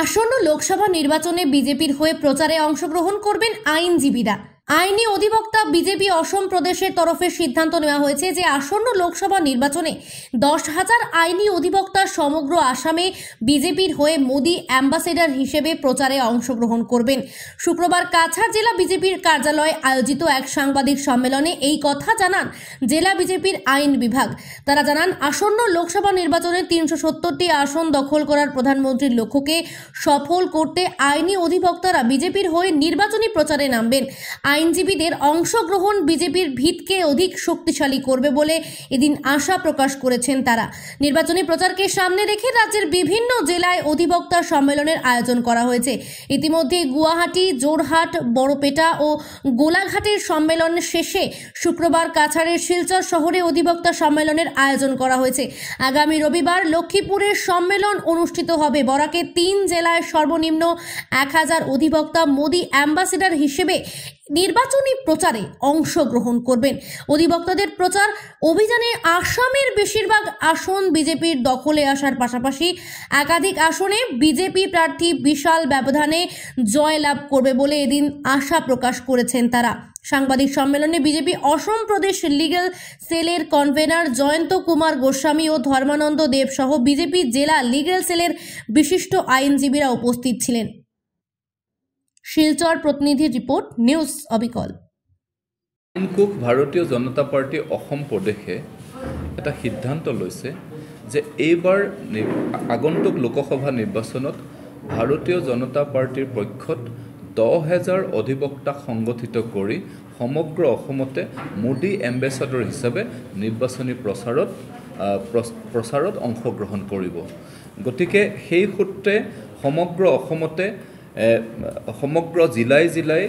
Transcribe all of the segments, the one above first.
আসন্ন লোকসভা নির্বাচনে বিজেপির হয়ে প্রচারে অংশগ্রহণ করবেন আইনজীবীরা। আইনি অধিবক্তা বিজেপি অসম প্রদেশের তরফে সিদ্ধান্ত নেওয়া হয়েছে যে আসন্ন লোকসভা নির্বাচনে 10,000 আইনি অধিবক্তা সমগ্র আসামে বিজেপির হয়ে মোদি অ্যাম্বাসেডর হিসেবে প্রচারে অংশগ্রহণ করবেন। শুক্রবার কাছাড় জেলা বিজেপির কার্যালয়ে আয়োজিত এক সাংবাদিক সম্মেলনে এই কথা জানান জেলা বিজেপির আইন বিভাগ। তারা জানান, আসন্ন লোকসভা নির্বাচনে 370টি আসন দখল করার প্রধানমন্ত্রীর লক্ষ্যকে সফল করতে আইনি অধিবক্তারা বিজেপির হয়ে নির্বাচনী প্রচারে নামবেন। আইনজীবীদের অংশগ্রহণ বিজেপির ভিতকে অধিক শক্তিশালী করবে বলে এদিন আশা প্রকাশ করেছেন তারা। নির্বাচনী প্রচারকে সামনে রেখে রাজ্যের বিভিন্ন জেলায় অধিবক্তা সম্মেলনের আয়োজন করা হয়েছে। ইতিমধ্যে গুয়াহাটি, জোরহাট, বড়পেটা ও গোলাঘাটের সম্মেলন শেষে শুক্রবার কাছাড়ের শিলচর শহরে অধিবক্তা সম্মেলনের আয়োজন করা হয়েছে। আগামী রবিবার লক্ষ্মীপুরের সম্মেলন অনুষ্ঠিত হবে। বরাকে 3 জেলায় সর্বনিম্ন 1000 অধিবক্তা মোদি অ্যাম্বাসেডর হিসেবে নির্বাচনী প্রচারে অংশগ্রহণ করবেন। অধিবক্তাদের প্রচার অভিযানে আসামের বেশিরভাগ আসন বিজেপির দখলে আসার পাশাপাশি একাধিক আসনে বিজেপি প্রার্থী বিশাল ব্যবধানে জয়লাভ করবে বলে এদিন আশা প্রকাশ করেছেন তারা। সাংবাদিক সম্মেলনে বিজেপি অসম প্রদেশ লিগ্যাল সেলের কনভেনার জয়ন্ত কুমার গোস্বামী ও ধর্মানন্দ দেব সহ বিজেপি জেলা লিগ্যাল সেলের বিশিষ্ট আইনজীবীরা উপস্থিত ছিলেন। শিলচর প্রতিনিধি রিপোর্ট, নিউজ অবিকল। আইনকুক ভাৰতীয় জনতা পাৰ্টি অসম প্ৰদেশে এটা সিদ্ধান্ত লৈছে যে এইবাৰ আগন্তুক লোকসভা নিৰ্বাচনত ভাৰতীয় জনতা পাৰ্টিৰ পক্ষত 10,000 অধিবক্তা সংগঠিত কৰি সমগ্ৰ অসমতে মোদী এম্বেছাডৰ হিচাপে নিৰ্বাচনী প্ৰচাৰত অংশগ্ৰহণ কৰিব। গতিকে সেই সূত্ৰে সমগ্ৰ অসমতে সমগ্ৰ জিলাই জিলাই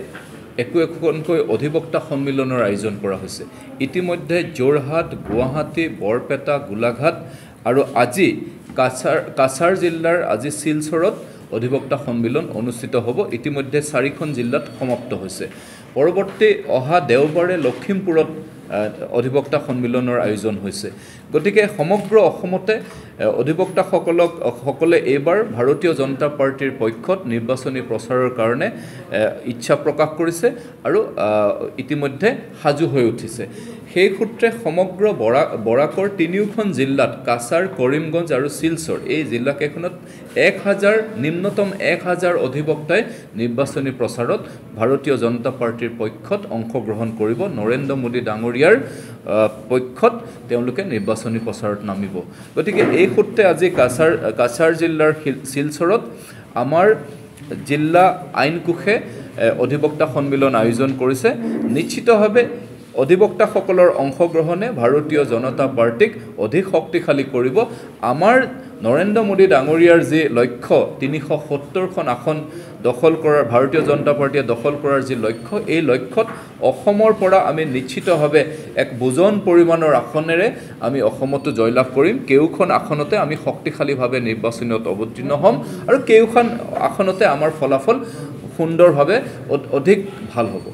একোখনকৈ অধিবক্তা সন্মিলনৰ আয়োজন কৰা হৈছে। ইতিমধ্যে যোৰহাট, গুৱাহাটী, বৰপেটা, গোলাঘাট আৰু আজি কাছাৰ জিলাৰ আজি শিলচৰত অধিবক্তা সন্মিলন অনুষ্ঠিত হ'ব। ইতিমধ্যে 4খন জিলাত সমাপ্ত হৈছে। পৰৱৰ্তী অহা দেওবাৰে লখিমপুৰত অধিবক্তা সন্মিলনৰ আয়োজন হৈছে। গতিকে সমগ্ৰ অসমতে অধিবক্তাসকলে এইবাৰ ভাৰতীয় জনতা পাৰ্টিৰ পক্ষত নিৰ্বাচনী প্ৰচাৰৰ কাৰণে ইচ্ছা প্ৰকাশ কৰিছে আৰু ইতিমধ্যে সাজু হৈ উঠিছে। সেই সূত্ৰে সমগ্ৰ বৰাকৰ 3খন জিলাত কাছাৰ, কৰিমগঞ্জ আৰু শিলচৰ এই জিলাকেইখনত নিম্নতম 1000 অধিবক্তাই নিৰ্বাচনী প্ৰচাৰত ভাৰতীয় জনতা পাৰ্টিৰ পক্ষত অংশগ্ৰহণ কৰিব। নৰেন্দ্ৰ মোদী ডাঙৰীয়াৰ পক্ষত তেওঁলোকে নিৰ্বাচনী প্ৰচাৰত নামিব। গতিকে এই সূত্ৰে আজি কাছাৰ জিলাৰ শিলচৰত আমাৰ জিলা আইনকোষে অধিবক্তা সন্মিলন আয়োজন কৰিছে। নিশ্চিতভাৱে অধিবক্তাসকলৰ অংশগ্ৰহণে ভাৰতীয় জনতা পাৰ্টিক অধিক শক্তিশালী কৰিব। আমাৰ নৰেন্দ্ৰ মোদী ডাঙৰীয়াৰ যি লক্ষ্য 370খন আসন দখল কৰাৰ, ভাৰতীয় জনতা পাৰ্টিয়ে দখল কৰাৰ যি লক্ষ্য, এই লক্ষ্যত অসমৰ পৰা আমি নিশ্চিতভাৱে এক বুজন পৰিমাণৰ আসনেৰে আমি অসমতো জয়লাভ কৰিম। কেইখন আসনতে আমি শক্তিশালীভাৱে নিৰ্বাচনত অৱতীৰ্ণ হ'ম আৰু কেইখন আসনতে আমাৰ ফলাফল সুন্দৰভাৱে অধিক ভাল হ'ব।